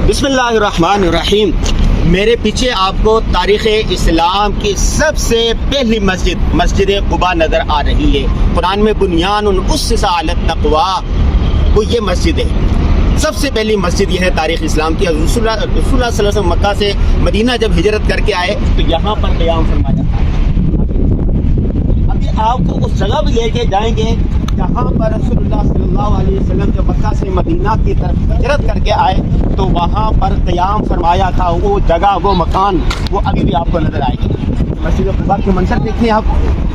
بسم اللہ الرحمن الرحیم. میرے پیچھے آپ کو تاریخ اسلام کی سب سے پہلی مسجد قباء نظر آ رہی ہے. قرآن میں بنیان اسس علی التقوی، وہ یہ مسجد ہے. سب سے پہلی مسجد یہ ہے تاریخ اسلام کی. رسول اللہ صلی اللہ علیہ وسلم مکہ سے مدینہ جب ہجرت کر کے آئے تو یہاں پر قیام فرمایا تھا. ابھی آپ کو اس جگہ بھی لے کے جائیں گے جہاں پر رسول اللہ صلی اللہ علیہ وسلم جب مکہ سے مدینہ کی طرف ہجرت کر کے آئے تو وہاں پر قیام فرمایا تھا. وہ جگہ، وہ مکان، وہ ابھی بھی آپ کو نظر آئے گی. مسجد قباء کے منظر دیکھیں آپ.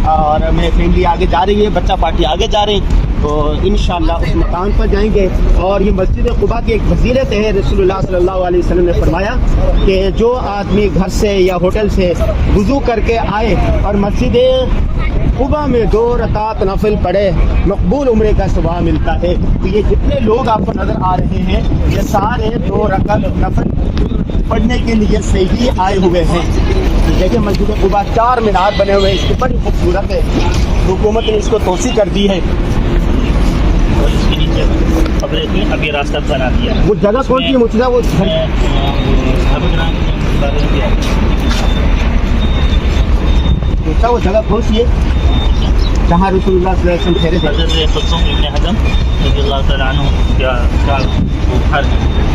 اور میری فیملی آگے جا رہی ہے، بچہ پارٹی آگے جا رہے ہیں، تو انشاءاللہ اس مکان پر جائیں گے. اور یہ مسجد قباء کی ایک فضیلت ہے. رسول اللہ صلی اللہ علیہ وسلم نے فرمایا کہ جو آدمی گھر سے یا ہوٹل سے وضو کر کے آئے اور مسجد قباء میں 2 رکعت نفل پڑھے، مقبول عمرے کا ثواب ملتا ہے. تو یہ جتنے لوگ آپ کو نظر آ رہے ہیں یہ سارے 2 رکعت نفل پڑھنے کے لیے سے ہی آئے ہوئے ہیں. دیکھیں مسجد قباء 4 مینار بنے ہوئے ہیں. اس کی بڑی خوبصورت ہے. حکومت نے اس کو توسیع کر دی ہے. اور اس کے نیچے قبریں تھیں، ابھی راستہ بنا دیا. وہ جگہ کون سی مجھے وہ وہ جگہ کون سی ہے جہاں رسول اللہ صلی اللہ علیہ وسلم ٹھہرے تھے؟ حضرت قلثوم ابن حزم رضی اللہ تعالیٰ عنہ کا گھر.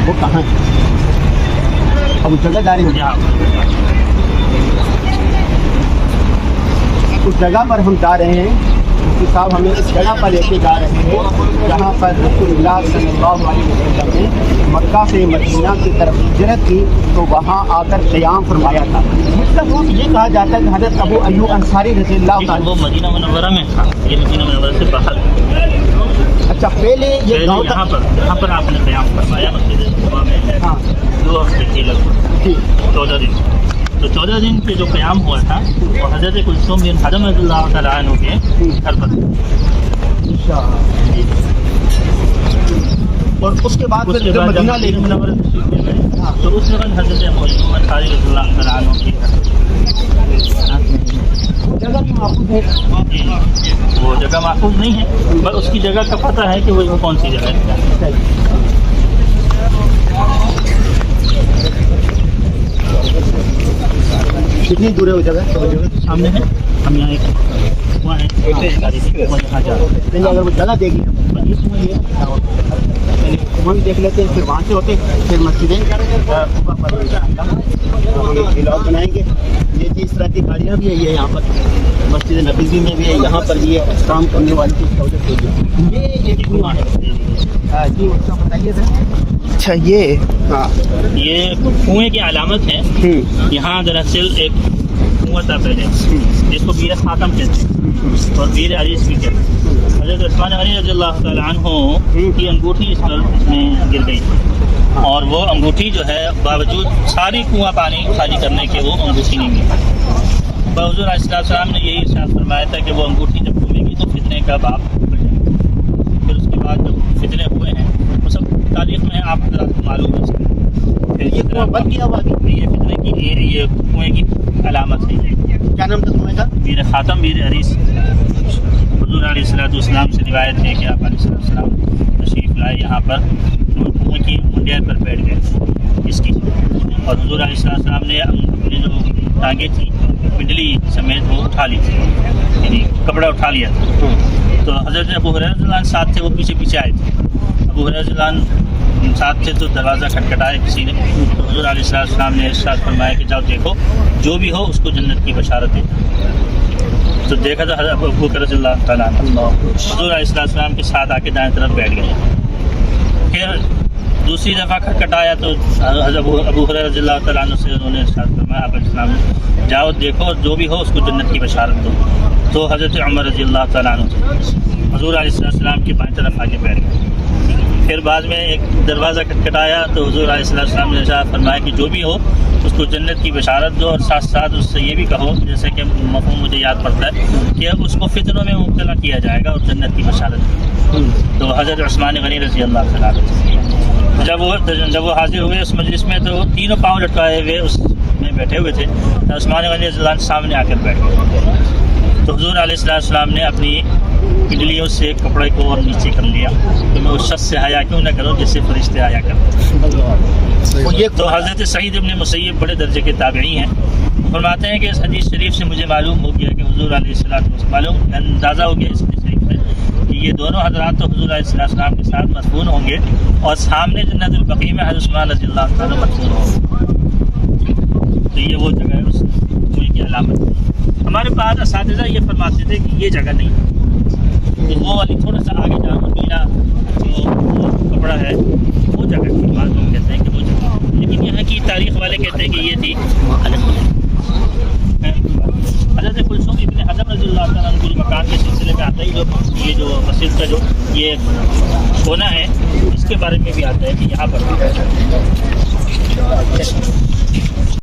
وہ کہاں ہے؟ اب اس جگہ جا رہے ہیں. اس جگہ پر ہم جا رہے ہیں. مفتی صاحب ہمیں اس جگہ پر لے کے جا رہے ہیں جہاں پر رسول اللہ صلی اللہ علیہ وسلم نے مکہ سے مدینہ کی طرف ہجرت کی تو وہاں آ کر قیام فرمایا تھا. مطلب یہ کہا جاتا ہے کہ حضرت ابو ایوب انصاری رضی اللہ عنہ وہ مدینہ منورہ میں تھا. یہ مدینہ منورہ سے باہر. اچھا پہلے یہ گاؤں یہاں پر آپ نے قیام فرمایا مسجد قباء میں. ہاں 2 ہفتے کے لگ بھگ 14 دن. تو 14 دن کے جو قیام ہوا تھا وہ حضرت قلثوم بن حزم رضی اللہ تعالیٰ عنہ کے گھر پر. اور اس کے بعد پھر جب مدینہ لے تو اس وقت حضرت ابو ایوب انصاری رضی اللہ تعالیٰ عنہ کے جگہ بھی محفوظ ہے. وہ جگہ محفوظ نہیں ہے، بس اس کی جگہ کا پتہ ہے کہ وہ کون سی جگہ ہے. کتنی دور ہے وہ جگہ؟ سامنے ہے. ہم یہاں ایک وہاں ہے وہاں جا رہے ہیں. اگر وہ جگہ دیکھ لیں پہلے وہاں بھی دیکھ لیتے ہیں، پھر وہاں سے ہوتے پھر مسجدیں بلاگ بنائیں گے. یہ اس طرح کی گاڑیاں بھی ہے. یہ یہاں پر مسجد نبوی میں بھی ہے، یہاں پر بھی ہے کام کرنے والی کی سہولت کے لیے. یہ کنواں ہے جی. بتائیے سر. اچھا یہ ہاں یہ کنویں کی علامت ہے. یہاں دراصل ایک کنواں تھا پہلے جس کو بیر خاتم کہتے ہیں اور بیر عریس بھی کہتے ہیں. حضرت عثمان غنی رضی اللہ تعالیٰ عنہ کی انگوٹھی اس میں گر گئی اور وہ انگوٹھی جو ہے باوجود ساری کنواں پانی خالی کرنے کے وہ انگوٹھی نہیں ملی. حضور علیہ السلام نے یہی ارشاد فرمایا تھا کہ وہ انگوٹھی جب ڈوبے گی تو فتنے کا باپ کھل جائے گا. پھر اس کے بعد جب فتنے ہوئے ہیں وہ سب تاریخ میں آپ کو معلوم ہے. یہ کنواں بن گیا ہوا یہ فتنے کی یہ کنویں کی علامت ہے. کیا نام تھا کنویں کا؟ بیر خاتم بیر عریس. حضور علیہ السلام سے روایت ہے کہ آپ علیہ السلام تشریف لائے یہاں پر کنویں کی منڈیر پر بیٹھ گئے اس کی. اور حضور علیہ السلام نے اپنی جو ٹانگیں تھیں پنڈلی سمیت وہ اٹھا لی تھی، یعنی کپڑا اٹھا لیا تھا. تو حضرت ابو ہریرہ رضی اللہ عنہ ساتھ تھے، وہ پیچھے پیچھے آئے تھے. ابو ہریرہ رضی اللہ عنہ ساتھ تھے تو دروازہ کھٹکھٹایا کسی نے. تو حضور علیہ السلام نے ارشاد فرمایا کہ جاؤ دیکھو جو بھی ہو اس کو جنت کی بشارت دیتا. تو دیکھا تو حضرت ابو بکر رضی اللہ تعالیٰ عنہ حضور علیہ السلام کے ساتھ آ کے دائیں طرف بیٹھ گئے. پھر دوسری دفعہ کھٹکھٹایا تو حضرت ابو ہریرہ رضی اللہ تعالیٰ عنہ سے انہوں نے ارشاد فرمایا آپ علیہ السلام جاؤ دیکھو جو بھی ہو اس کو جنت کی بشارت دو. تو حضرت عمر رضی اللہ تعالیٰ عنہ حضور علیہ السلام کی بائیں طرف آ کے بیٹھ گئے. پھر بعد میں ایک دروازہ کھٹکھٹایا تو حضور علیہ السلام نے ارشاد فرمایا کہ جو بھی ہو اس کو جنت کی بشارت دو اور ساتھ ساتھ اس سے یہ بھی کہو، جیسے کہ مفہوم مجھے یاد پڑتا ہے کہ اس کو فتنوں میں مبتلا کیا جائے گا اور جنت کی بشارت دو. تو حضرت عثمان غنی رضی اللہ تعالیٰ عنہ جب وہ حاضر ہوئے اس مجلس میں تو تینوں پاؤں لٹکائے ہوئے اس میں بیٹھے ہوئے تھے. تو عثمان غنی رضی اللہ عنہ سامنے آ کر بیٹھ گئے. تو حضور علیہ السلام نے اپنی پنڈلیوں سے کپڑے کو اور نیچے کر لیا تو میں اس شخص سے حیا کیوں نہ کروں جس سے فرشتے حیا کرتے ہیں. تو حضرت سعید ابن مسیب بڑے درجے کے تابعی ہیں. فرماتے ہیں کہ اس حدیث شریف سے مجھے معلوم ہو گیا کہ حضور علیہ السلام اندازہ ہو گیا اس حدیث شریف میں کہ یہ دونوں حضرات تو حضور علیہ السلام کے ساتھ مدفون ہوں گے اور سامنے جنت البقیع میں حضرت عثمان رضی اللہ تعالیٰ مدفون ہوں گے. تو یہ وہ جگہ ہے اس کوئی کی علامت. ہمارے بعض اساتذہ یہ فرماتے تھے کہ یہ جگہ نہیں، تو وہ والی تھوڑا سا آگے جانا نیلا جو کپڑا ہے وہ جگہ تھی. بعض لوگ کہتے ہیں کہ وہ جگہ، لیکن یہاں کی تاریخ والے کہتے ہیں کہ یہ تھی. حضرت کلثوم ابن حزم رضی اللہ تعالیٰ عنہ کے مکان کے سلسلے میں آتا ہے یہ جو مسجد کا جو یہ کونا ہے اس کے بارے میں بھی آتا ہے کہ یہاں پر